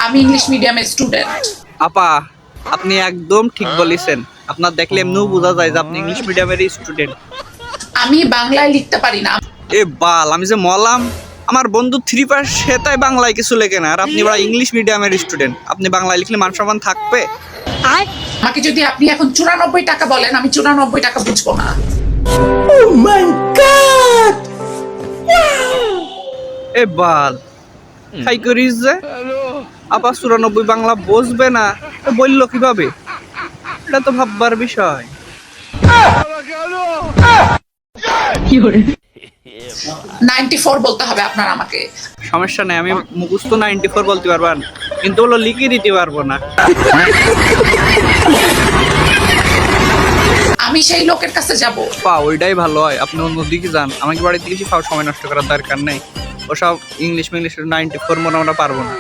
আমি ইংলিশ মিডিয়ামের স্টুডেন্ট। আপা আপনি একদম ঠিক বলেছেন, আপনার দেখলে এমনিও বোঝা যায় যে আপনি ইংলিশ মিডিয়ামের স্টুডেন্ট। আমি বাংলায় লিখতে পারি না। এ বাল, আমি যে মলাম, আমার বন্ধু 3 পাস সে তাই বাংলায় কিছু লেখে না, আর আপনি বড় ইংলিশ মিডিয়ামের স্টুডেন্ট, আপনি বাংলায় লিখলে মান সম্মান থাকবে? আমাকে যদি আপনি এখন 94 টাকা বলেন, আমি 94 টাকা বুঝবো না। এ বাল খাই করিস যে আপা 94 বাংলা বসবে না, তো বললো কিভাবে? এটা তো ভাববার বিষয়। 94 বলতে হবে আপনার আমাকে। সমস্যা নেই, আমি মুখস্থ 94 বলতে পারবেন, কিন্তু ওগুলো লিখে দিতে পারবো না। আমি সেই লোকের কাছে যাব। পা ওইটাই ভালো হয়, আপনি অন্যদিকে যান, আমাকে বাড়িতে কিছু খাওয়ার সময় নষ্ট করার দরকার নেই। ওসব ইংলিশ 94 মনে আমরা পারবো না।